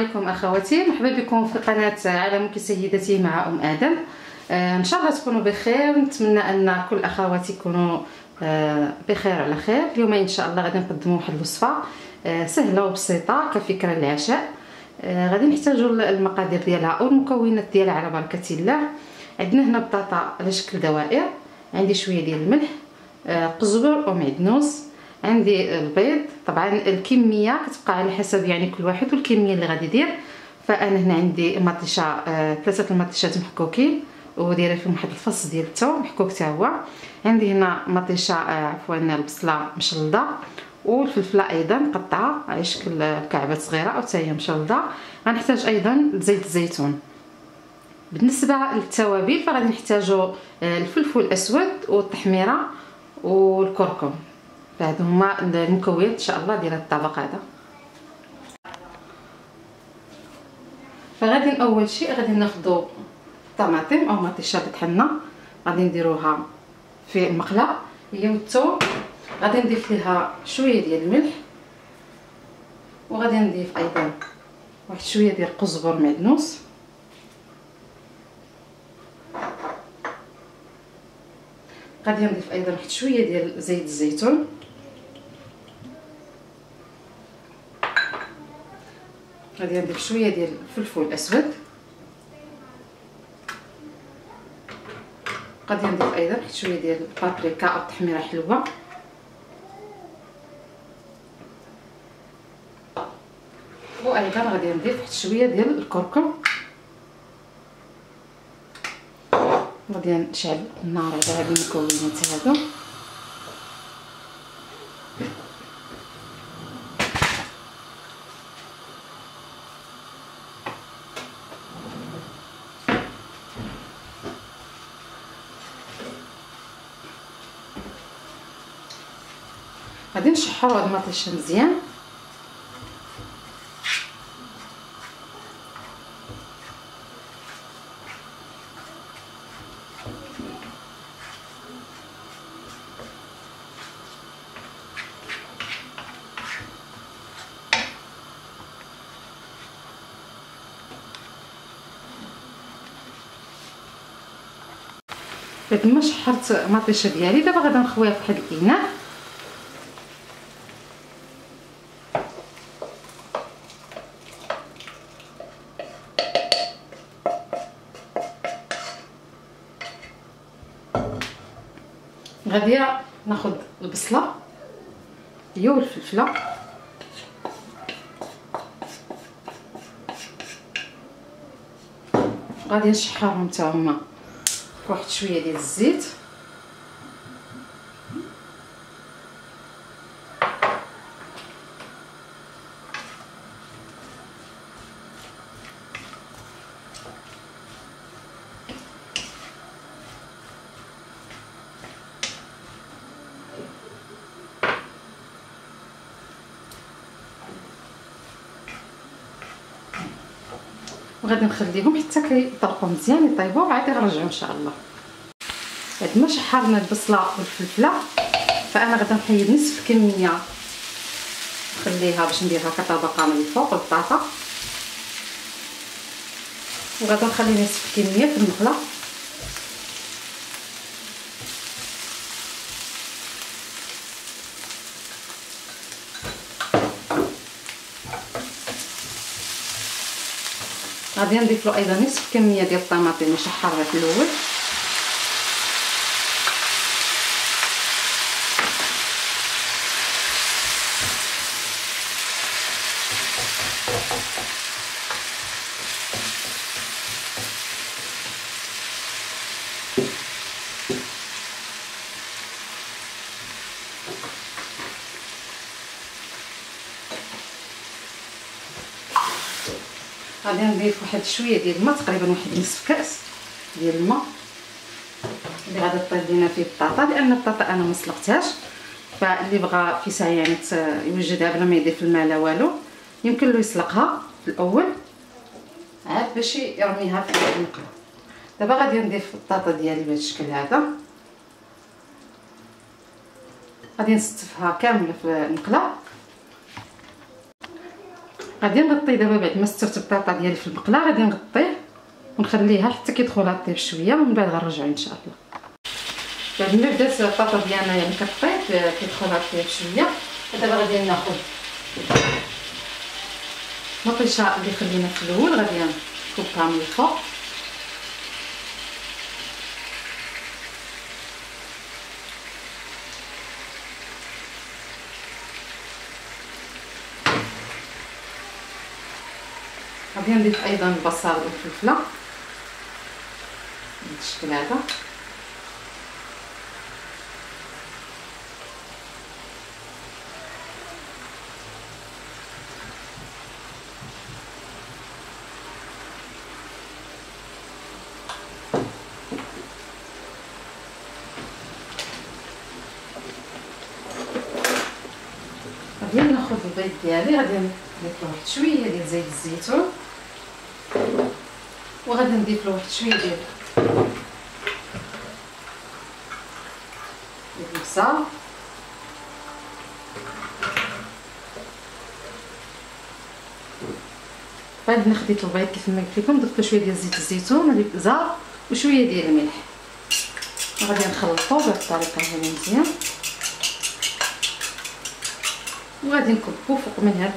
عليكم اخواتي، مرحبا بكم في قناه عالمك سيدتي مع ادم. ان شاء الله تكونوا بخير. نتمنى ان كل اخواتي يكونوا بخير على خير. اليوم ان شاء الله غادي نقدموا واحد الوصفه سهله وبسيطه كفكره للعشاء. غادي نحتاجوا المقادير ديالها او المكونات ديالها على بركه الله. عندنا هنا بطاطا على شكل دوائر، عندي شويه ديال الملح، قزبر ومعدنوس، عندي البيض. طبعا الكميه كتبقى على حسب يعني كل واحد والكميه اللي غادي يدير. فانا هنا عندي مطيشه، 3 المطيشات محكوكين ودايره فيهم واحد الفص ديال الثوم محكوك حتى هو. عندي هنا مطيشه عفوا البصله مشلضه، والفلفله ايضا مقطعه على شكل كعبات صغيره او حتى هي مشلضه. غنحتاج ايضا زيت الزيتون. بالنسبه للتوابل فغادي نحتاجوا الفلفل الاسود والتحميره والكركم. هادو هما المكونات ان شاء الله ديال الطبق هذا. فغادي اول شيء غادي ناخذوا طماطم او مطيشه بطحنا، غادي نديروها في المقله هي والثوم. غادي نضيف ليها شويه ديال الملح، وغادي نضيف ايضا واحد شويه ديال القزبر معدنوس، غادي نضيف ايضا واحد شويه ديال زيت الزيتون، غادي نضيف شويه ديال الفلفل الاسود، غادي نضيف ايضا واحد شويه ديال البابريكا او التحميره حلوه، وايضا غادي نضيف واحد شويه ديال الكركم. غادي نشعل النار على هاد المكونات هادو. غادي نشحروا هاد المطيشه مزيان. بعد ما شحرت المطيشه ديالي دابا غادي نخويها في واحد الاناء. غادي ناخذ البصله هي والفلفله، غادي نشحرهم حتى هما واحد شويه ديال الزيت، وغادي نخليهم حتى كيطلقوا مزيان يطيبوا، وعاد غنرجعوا ان شاء الله. بعد ما شحرنا البصله والفلفله فانا غادي نحيد نصف الكميه نخليها باش نديرها كطبقه من الفوق البطاطا، وغادي نخلي نصف الكميه في المقله. غادي نضيف له ايضا نصف الكميه ديال الطماطم اللي شحرها في الاول، غادي نضيف واحد شويه ديال الماء، تقريبا واحد نصف كاس ديال الماء اللي غادي طيب لينا فيه البطاطا، لان البطاطا انا ما سلقتهاش. فاللي بغى في ساعه يعني يوجدها بلا ما يضيف الماء لا والو يمكن له يسلقها في الاول عاد باش يرميها في المقله. دابا غادي نضيف البطاطا ديالي بهذا الشكل هذا، غادي نستفها كامله في المقله. غادي نغطيه دابا بعد ما استوت البطاطا ديالي في المقله، غادي نغطيه ونخليها حتى كيدخلها طيب شويه، ومن بعد غنرجعو ان شاء الله. بعد ما بدات البطاطا ديالنا يعني كطيب كيدخلها طيب شويه، دابا غادي ناخذ المطيشه اللي خلينا في الاول، غادي نكبها من الفوق. غادي نضيف ايضا البصل والفلفله بهذا الشكل هذا. غادي ناخذ البيض ديالي، غادي نضيف له واحد شويه ديال زيت الزيتون، وغادي نضيف له واحد شويه ديال البصل، بعد ما خديت البيض كيف ما قلت لكم ضفت له شويه ديال زيت الزيتون والابزار وشويه ديال الملح، وغادي نخلطو بهذه الطريقه هذه مزيان، وغادي نكبو فوق من هاد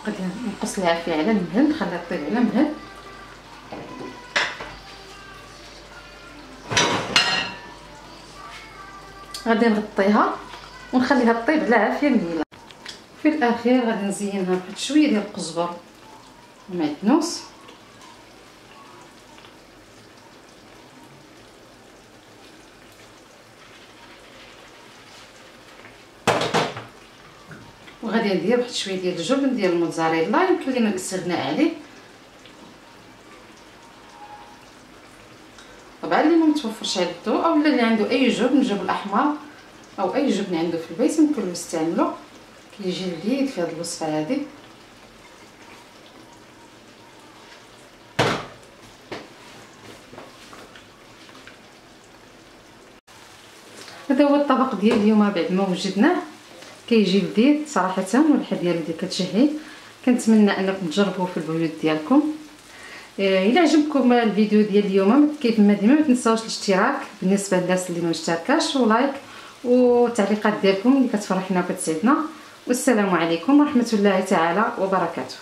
غادي نقص ليها فيه على المهل، نخليها طيب على مهل. غادي نغطيها ونخليها طيب على عافيه مهيله. في الاخير غادي نزينها بواحد شويه ديال القزبر ومعدنوس، وغادي ندير واحد شويه ديال الجبن ديال الموتزاريلا، يمكن لينا الاستغناء عليه. طبعا اللي ما متوفرش عنده او اللي عنده اي جبن، الجبن الاحمر او اي جبن عنده في البيت يمكن يستعملو، كيجي لذيذ في هذه الوصفه هذه. هذا هو الطبق ديال اليوم بعد ما وجدناه، كيجي لذيذ صراحه، والريحه ديالو كتشهي. كنتمنى انكم تجربوه في البيوت ديالكم. الى عجبكم الفيديو ديال اليوم كيف ما ديما ما تنساوش الاشتراك بالنسبه للناس اللي ما مشتركاش، ولايك والتعليقات ديالكم اللي كتفرحنا وكتسعدنا. والسلام عليكم ورحمه الله تعالى وبركاته.